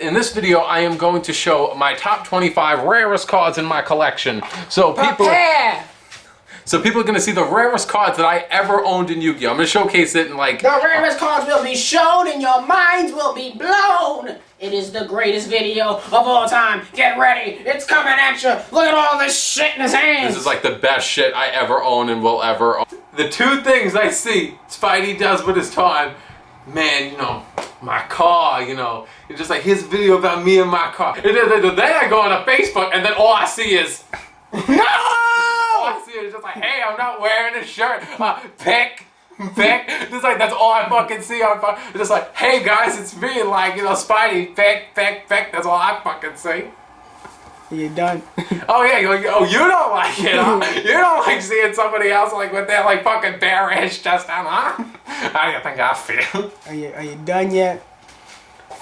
in this video, I am going to show my top 25 rarest cards in my collection. So people are going to see the rarest cards that I ever owned in Yu-Gi-Oh! I'm going to showcase it in like... The rarest cards will be shown and your minds will be blown. It is the greatest video of all time. Get ready. It's coming at you. Look at all this shit in his hands. This is like the best shit I ever own and will ever own. The two things I see Spidey does with his time, man, you know, my car, you know, it's just like his video about me and my car. And then I go on a Facebook and then all I see is, no! All I see is just like, hey, I'm not wearing a shirt. Pick. Just like, that's all I fucking see on it's just like, hey guys, it's me, like, you know, Spidey, pick. That's all I fucking see. You're done. Oh yeah, you're like, oh, you don't like it, huh? You don't like seeing somebody else like with their like fucking bare-ass chest out, huh? How do you think I feel? Are you done yet?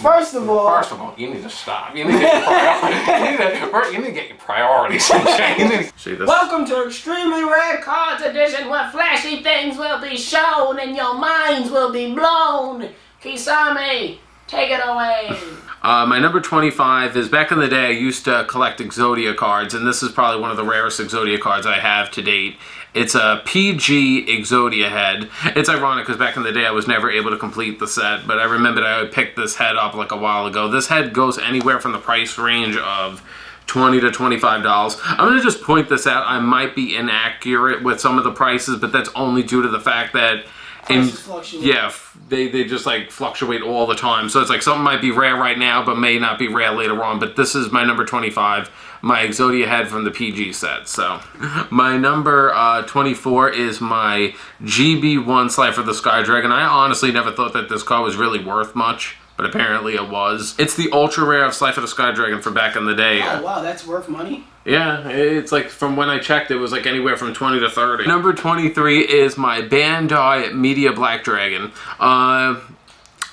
First of all, you need to stop. You need to get your priorities in check. See this? Welcome to Extremely Rare Cards Edition, where flashy things will be shown and your minds will be blown. Kisame, take it away. My number 25 is, back in the day I used to collect Yugioh cards, and this is probably one of the rarest Yugioh cards I have to date. It's a PG Yugioh head. It's ironic because back in the day I was never able to complete the set, but I remembered I picked this head up like a while ago. This head goes anywhere from the price range of $20 to $25. I'm going to just point this out. I might be inaccurate with some of the prices, but that's only due to the fact that they just like fluctuate all the time. So it's like something might be rare right now, but may not be rare later on. But this is my number 25, my Yugioh head from the PG set. So my number 24 is my GB1 Slifer the Sky Dragon. I honestly never thought that this card was really worth much, but apparently it was. It's the ultra rare of Slifer the Sky Dragon from back in the day. Oh wow, that's worth money? Yeah, it's like, from when I checked, it was like anywhere from 20 to 30. Number 23 is my Bandai Media Black Dragon. I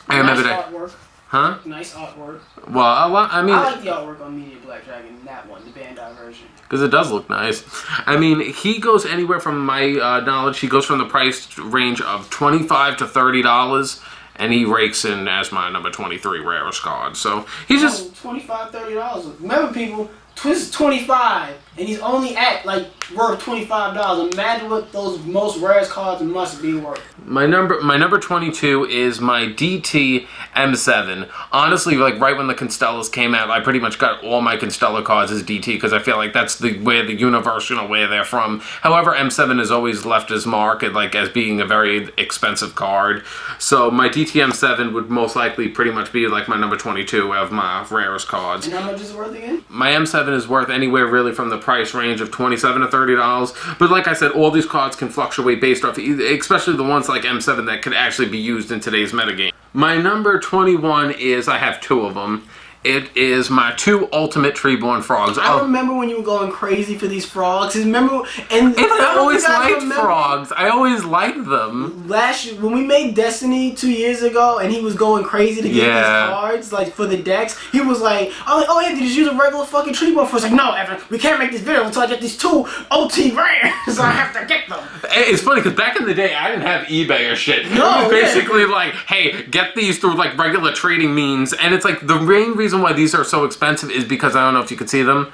remember that. Artwork. Huh? Nice artwork. Well, I mean, I like the artwork on Media Black Dragon, that one, the Bandai version. Because it does look nice. I mean, he goes anywhere from my knowledge, he goes from the price range of $25 to $30. And he rakes in as my number 23 rarest card. So he's just $25, $30. Remember, people, Twist is 25, and he's only at like worth $25. Imagine what those most rarest cards must be worth. My number 22 is my DT M7. Honestly, like right when the Constellas came out, I pretty much got all my Constella cards as DT because I feel like that's where the universe, you know, where they're from. However, M7 has always left his mark as being a very expensive card. So my DT M7 would most likely pretty much be like my number 22 of my rarest cards. And how much is it worth again? My M7 is worth anywhere really from the price range of $27 to $30. But like I said, all these cards can fluctuate based off, especially the ones like M7 that could actually be used in today's metagame. My number 21 is, I have two of them. It is my two Ultimate Treeborn Frogs. I remember when you were going crazy for these frogs. Remember, I always liked frogs. I always liked them. Last year, when we made Destiny 2 years ago, and he was going crazy to get these cards, like for the decks, he was like, "Oh yeah, just use a regular fucking Treeborn." I was like, "No, Evan, we can't make this video until I get these two OT rares. So I have to get them." It's funny because back in the day, I didn't have eBay or shit. No, it was basically like, "Hey, get these through like regular trading means," and it's like the main reason why these are so expensive is because I don't know if you can see them,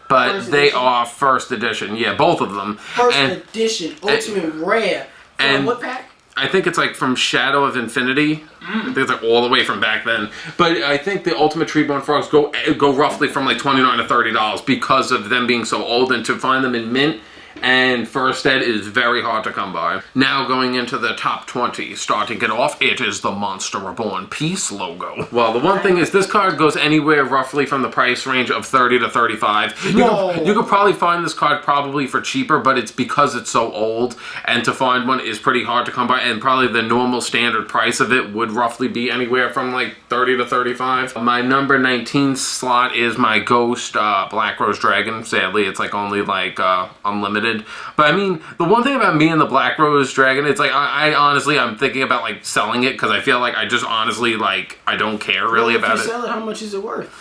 but they are first edition. Yeah, both of them. First edition, ultimate rare. And what pack? I think it's like from Shadow of Infinity. I think it's like all the way from back then. But I think the Ultimate Treeborn Frogs go roughly from like $29 to $30 because of them being so old, and to find them in mint and first ed is very hard to come by. Now going into the top 20, starting it off, it is the Monster Reborn Peace logo. Well, the one thing is this card goes anywhere roughly from the price range of $30 to $35. You could probably find this card probably for cheaper, but it's because it's so old, and to find one is pretty hard to come by, and probably the normal standard price of it would roughly be anywhere from like $30 to $35. My number 19 slot is my Ghost Black Rose Dragon. Sadly, it's like only like unlimited. But I mean, the one thing about me and the Black Rose Dragon, it's like I honestly, I'm thinking about like selling it because I feel like I just honestly like I don't care really about it. If you sell it, how much is it worth?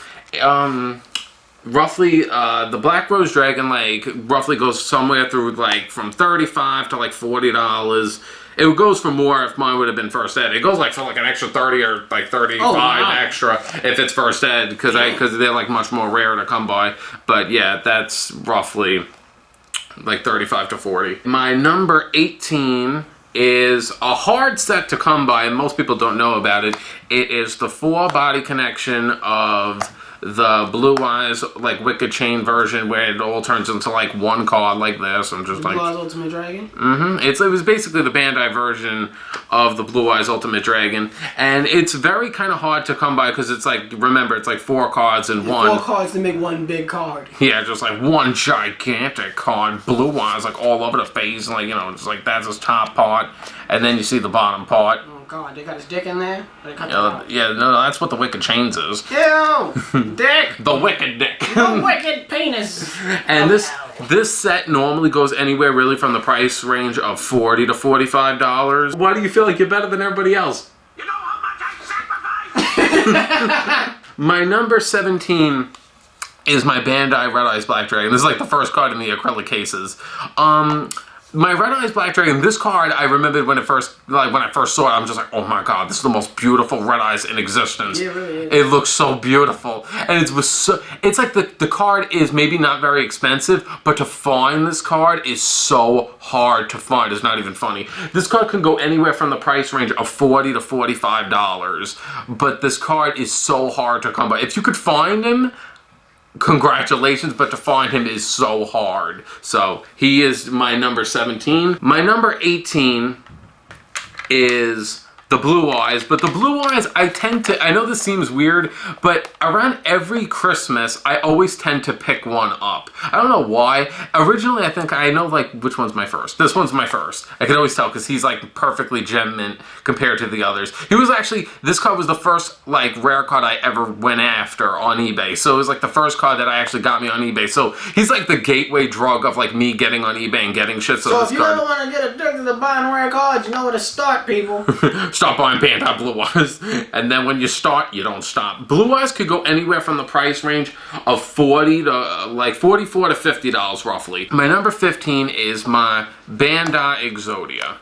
roughly, the Black Rose Dragon, like, roughly goes somewhere through, like, from $35 to, like, $40. It goes for more if mine would have been first ed. It goes, like, for, like, an extra 30 or, like, 35 extra if it's first ed, because they're, like, much more rare to come by. But, yeah, that's roughly, like, 35 to 40. My number 18 is a hard set to come by, and most people don't know about it. It is the 4-body connection of the Blue Eyes, like, Wicked Chain version, where it all turns into, like, one card like this. I'm just Blue like... Eyes Ultimate Dragon? Mm-hmm. It was basically the Bandai version of the Blue Eyes Ultimate Dragon. And it's very kind of hard to come by, because it's like, remember, it's like 4 cards in one. 4 cards to make one big card. Yeah, just like one gigantic card. Blue Eyes, like, all over the face. Like, you know, it's like, that's his top part. And then you see the bottom part. God, they got his dick in there? No, that's what the Wicked Chains is. Ew! Dick! The Wicked Dick. The Wicked Penis! And this set normally goes anywhere really from the price range of $40 to $45. Why do you feel like you're better than everybody else? You know how much I sacrificed? My number 17 is my Bandai Red Eyes Black Dragon. This is like the first card in the acrylic cases. My Red Eyes Black Dragon, this card, I remembered when I first saw it, I'm just like, oh my god, this is the most beautiful Red Eyes in existence. Yeah, it really is. It looks so beautiful. And it's like the card is maybe not very expensive, but to find this card is so hard to find. It's not even funny. This card can go anywhere from the price range of $40 to $45, but this card is so hard to come by. If you could find him, congratulations, but to find him is so hard. So he is my number 17. My number 18 is the Blue Eyes, but the Blue Eyes, I know this seems weird, but around every Christmas, I always tend to pick one up. I don't know why. Originally, I know, like, which one's my first. This one's my first. I can always tell, because he's, like, perfectly gem mint compared to the others. This card was the first, like, rare card I ever went after on eBay. So it was, like, the first card that I actually got me on eBay. So he's, like, the gateway drug of, like, me getting on eBay and getting shit. So if you ever want to get addicted to buying rare cards, you know where to start, people. Stop buying Bandai Blue Eyes. And then when you start, you don't stop. Blue Eyes could go anywhere from the price range of $40 to like $44 to $50 roughly. My number 15 is my Bandai Exodia,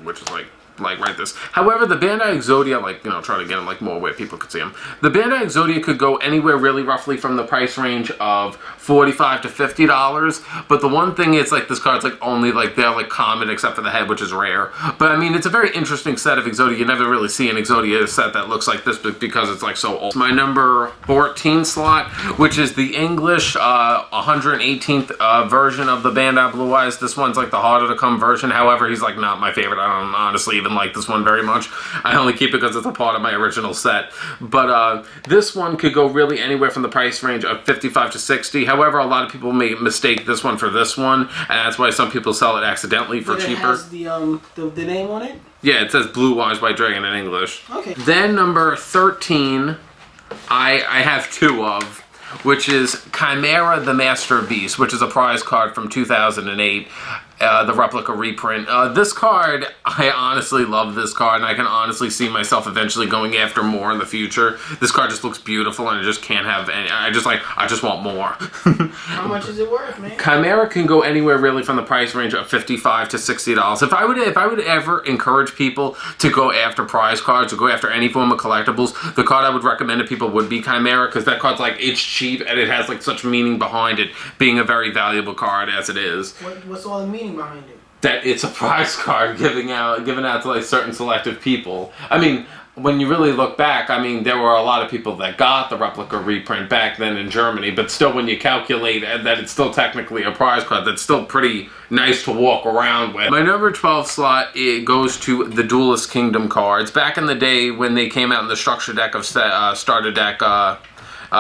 which is like right this. However, the Bandai Exodia, like, you know, try to get them like more where people could see them. The Bandai Exodia could go anywhere really roughly from the price range of $45 to $50. But the one thing is, like, this card's like only like they're like common except for the head, which is rare. But I mean, it's a very interesting set of Exodia. You never really see an Exodia set that looks like this because it's like so old. My number 14 slot, which is the English 118th version of the Bandai Blue Eyes. This one's like the harder to come version. However, he's like not my favorite. I don't honestly even like this one very much. I only keep it because it's a part of my original set. But this one could go really anywhere from the price range of $55 to $60. However, a lot of people may mistake this one for this one, and that's why some people sell it accidentally for cheaper. It has the name on it? Yeah, it says Blue Eyes White Dragon in English. Okay. Then number 13, I have 2 of, which is Chimera the Master Beast, which is a prize card from 2008. The replica reprint. This card, I honestly love this card, and I can honestly see myself eventually going after more in the future. This card just looks beautiful, and I just can't have any. I just want more. How much is it worth, man? Chimera can go anywhere really from the price range of $55 to $60. If I would ever encourage people to go after prize cards or go after any form of collectibles, the card I would recommend to people would be Chimera, because that card's like, it's cheap and it has like such meaning behind it, being a very valuable card as it is. What's all the meaning behind it? That it's a prize card given out to like certain selective people. I mean, when you really look back, I mean, there were a lot of people that got the replica reprint back then in Germany, but still, when you calculate that it's still technically a prize card, that's still pretty nice to walk around with. My number 12 slot, it goes to the Duelist Kingdom cards. Back in the day when they came out in the structure deck of starter deck,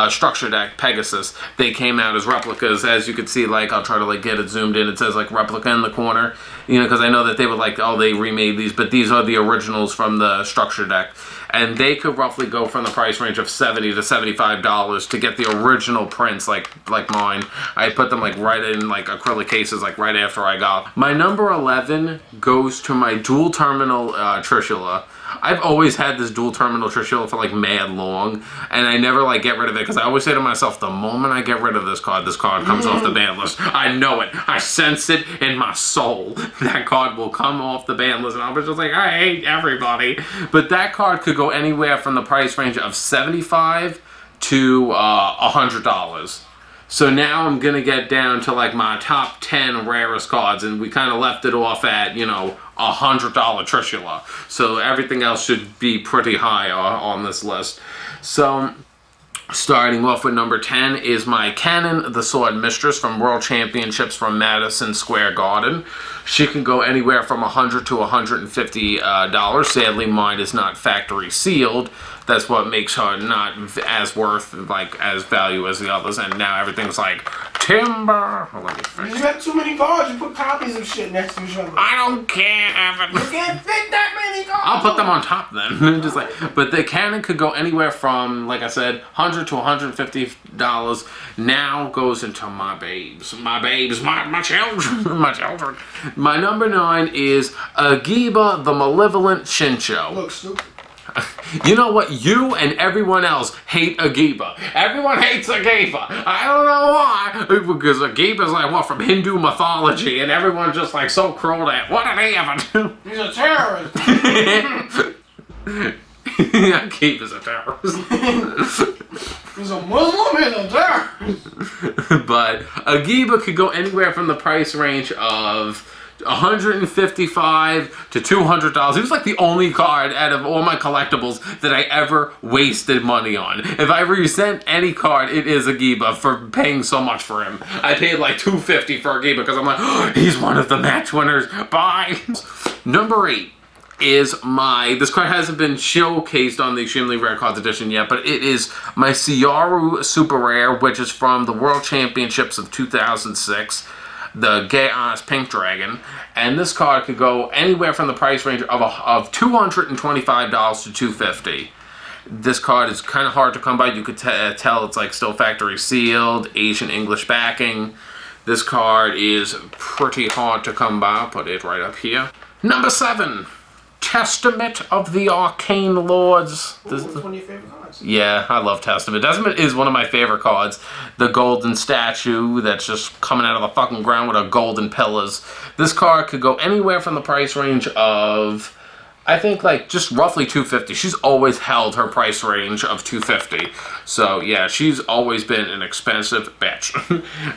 structure deck Pegasus, they came out as replicas. As you can see, like, I'll try to like get it zoomed in, it says like replica in the corner, you know, because I know that they were like, oh, they remade these, but these are the originals from the structure deck. and they could roughly go from the price range of $70 to $75 to get the original prints, like mine. I put them like right in like acrylic cases, like right after I got. My number 11 goes to my dual terminal Trishula. I've always had this dual terminal Trishula for like mad long, and I never like get rid of it because I always say to myself, the moment I get rid of this card comes off the ban list. I know it. I sense it in my soul. That card will come off the ban list, and I was just like, I hate everybody. But that card could go anywhere from the price range of $75 to $100. So now I'm going to get down to like my top 10 rarest cards, and we kind of left it off at, you know, $100 Trishula. So everything else should be pretty high on this list. So starting off with number 10 is my Cannon, the Sword Mistress from World Championships from Madison Square Garden. She can go anywhere from $100 to $150. Sadly, mine is not factory sealed. That's what makes her not as worth, like, as value as the others. And now everything's like, timber. Oh, let me fix You have too many cards. You put copies of shit next to each other. I don't care, Evan. You can't fit that many cards. I'll put them on top then. Just like, but the Cannon could go anywhere from, like I said, $100 to $150. Now goes into my babes. My babes, my children. My children. My number 9 is Agiba, the Malevolent Shincho. Look, stupid. You know what? You and everyone else hate Agiba. Everyone hates Agiba. I don't know why. Because Agiba's like, what, from Hindu mythology, and everyone's just like so cruel at. What did he ever do? He's a terrorist. Agiba's a terrorist. He's a Muslim and a terrorist. But Agiba could go anywhere from the price range of $155 to $200. He was like the only card out of all my collectibles that I ever wasted money on. If I resent any card, it is Agiba for paying so much for him. I paid like $250 for Agiba because I'm like, oh, he's one of the match winners. Bye. Number 8 is this card hasn't been showcased on the Extremely Rare Cards edition yet, but it is my Ciaru Super Rare, which is from the World Championships of 2006. The Gay Honest Pink Dragon, and this card could go anywhere from the price range of $225 to $250. This card is kind of hard to come by. You could tell it's like still factory sealed, Asian English backing. This card is pretty hard to come by. I'll put it right up here. Number 7, Testament of the Arcane Lords. What's one of your favorite cards? Yeah, I love Testament. Testament is one of my favorite cards. The golden statue that's just coming out of the fucking ground with a golden pillars. This card could go anywhere from the price range of, I think, like just roughly $250. She's always held her price range of $250. So yeah, she's always been an expensive bitch.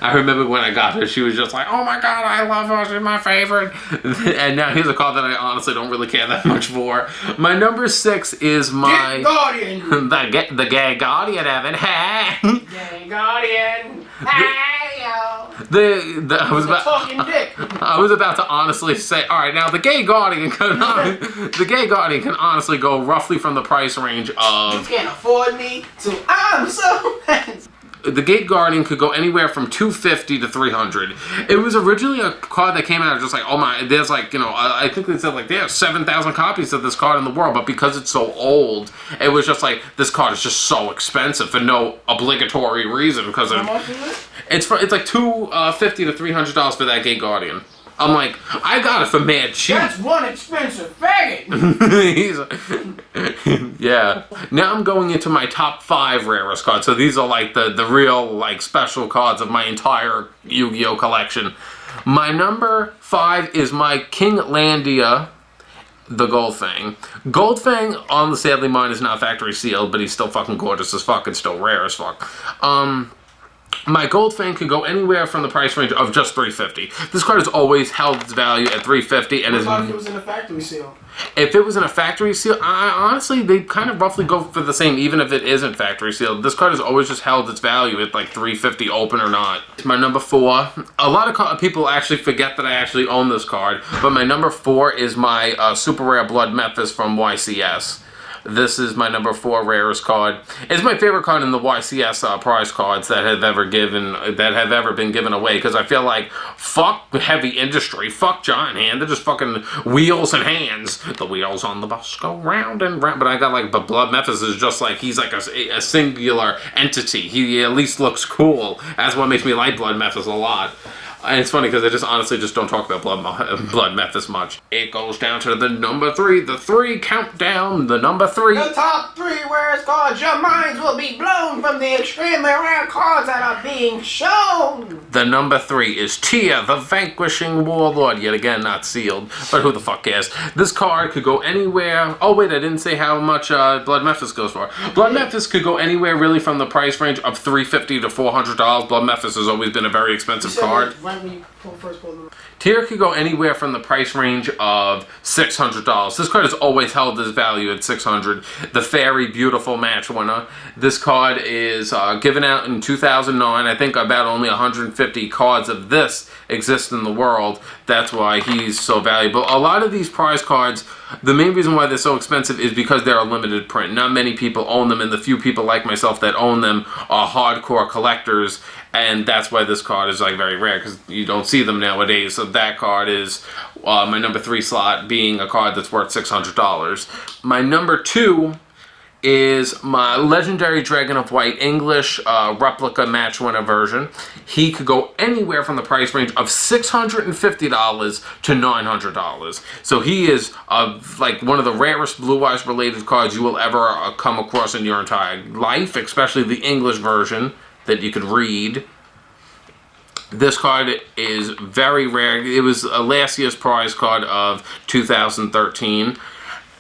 I remember when I got her, she was just like, oh my god, I love her, she's my favorite. And now here's a card that I honestly don't really care that much for. My number 6 is my Guardian. the Gay Guardian, Evan. Hey. Gay Guardian. Hey yo. I was about talking dick. I was about to honestly say, all right, now the Gay Guardian can honestly go roughly from the price range of. You can't afford me, so I'm so handsome. The Gate Guardian could go anywhere from $250 to $300. It was originally a card that came out just like, oh my, there's like, you know, I think they said like there are 7,000 copies of this card in the world, but because it's so old, it was just like, this card is just so expensive for no obligatory reason. Because How much is it? It's like $250 to $300 for that Gate Guardian. I'm like, I got it for mad cheap. That's one expensive faggot. Yeah. Now I'm going into my top 5 rarest cards. So these are like the real like special cards of my entire Yu-Gi-Oh collection. My number 5 is my Kinglandia, the Goldfang. Goldfang, sadly mine is not factory sealed, but he's still fucking gorgeous as fuck and still rare as fuck. My Goldfang can go anywhere from the price range of just $350. This card has always held its value at $350 and What is. about if it was in a factory seal? If it was in a factory seal, honestly, they kind of roughly go for the same, even if it isn't factory sealed. This card has always just held its value at like $350, open or not. My number 4. A lot of people actually forget that I actually own this card, but my number 4 is my Super Rare Blood Memphis from YCS. This is my number 4 rarest card. It's my favorite card in the YCS prize cards that have ever been given away, because I feel like fuck heavy industry, fuck Giant Hand, they're just fucking wheels and hands. The wheels on the bus go round and round. But I got like, but Blood Memphis is just like, he's like a singular entity. He at least looks cool. That's what makes me like Blood Memphis a lot. And it's funny because I just honestly just don't talk about Blood Memphis much. It goes down to the number 3, the 3 countdown, the number 3. The top 3 rarest cards, your minds will be blown from the extremely rare cards that are being shown. The number 3 is Tia, the Vanquishing Warlord. Yet again, not sealed, but who the fuck cares? This card could go anywhere. Oh wait, I didn't say how much Blood Memphis goes for. Blood Memphis could go anywhere really from the price range of $350 to $400. Blood Memphis has always been a very expensive card. Tier could go anywhere from the price range of $600. This card has always held this value at $600. The Fairy Beautiful Match Winner. This card is given out in 2009. I think about only 150 cards of this exist in the world. That's why he's so valuable. A lot of these prize cards, the main reason why they're so expensive is because they're a limited print. Not many people own them, and the few people like myself that own them are hardcore collectors. And that's why this card is like very rare, because you don't see them nowadays. So that card is my number 3 slot, being a card that's worth $600. My number 2 is my Legendary Dragon of White English replica match winner version. He could go anywhere from the price range of $650 to $900. So he is like one of the rarest Blue Eyes related cards you will ever come across in your entire life, especially the English version that you could read. This card is very rare. It was last year's prize card of 2013,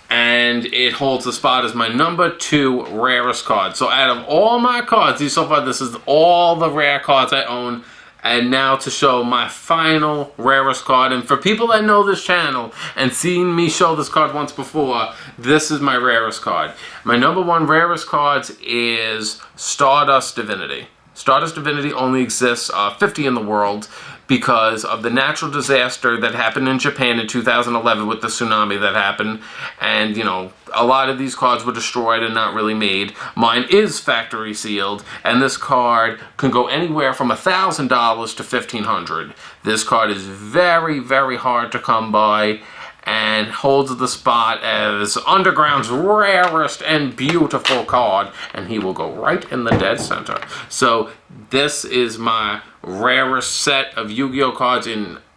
and it holds the spot as my number 2 rarest card. So out of all my cards, so far this is all the rare cards I own. And now to show my final rarest card. And for people that know this channel and seen me show this card once before, this is my rarest card. My number 1 rarest cards is Stardust Divinity. Stardust Divinity only exists 50 in the world because of the natural disaster that happened in Japan in 2011 with the tsunami that happened. And, you know, a lot of these cards were destroyed and not really made. Mine is factory sealed, and this card can go anywhere from $1,000 to $1,500. This card is very, very hard to come by, and holds the spot as Underground's rarest and beautiful card, and he will go right in the dead center. So this is my rarest set of Yu-Gi-Oh cards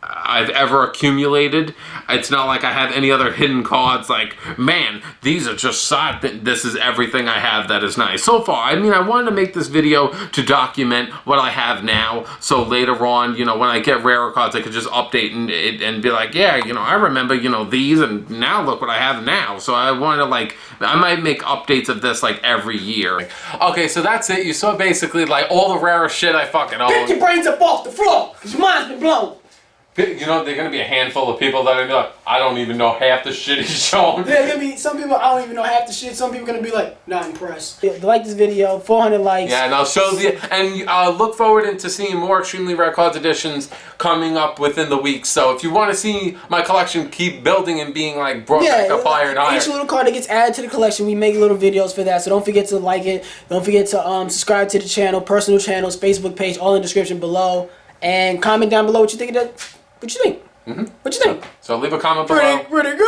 I've ever accumulated. It's not like I have any other hidden cards like, man, these are just side this is everything I have that is nice. So far, I mean, I wanted to make this video to document what I have now, so later on, you know, when I get rarer cards, I could just update and be like, yeah, you know, I remember, you know, these, and now look what I have now. So I wanted to, like, I might make updates of this like every year. Okay, so that's it. You saw basically like all the rarest shit I fucking own. Pick your brains up off the floor, because your mind's been blown. You know, there are going to be a handful of people that are going to be like, I don't even know half the shit he's showing. There are going to be some people, I don't even know half the shit. Some people are going to be like, not impressed. Like this video, 400 likes. Yeah, and I'll show and look forward to seeing more Extremely Rare Cards editions coming up within the week. So if you want to see my collection keep building and being like brought back up higher and higher. Each little card that gets added to the collection, we make little videos for that. So don't forget to like it. Don't forget to subscribe to the channel, personal channels, Facebook page, all in the description below. And comment down below what you think of that. What you think? What you think? So leave a comment below. Pretty good.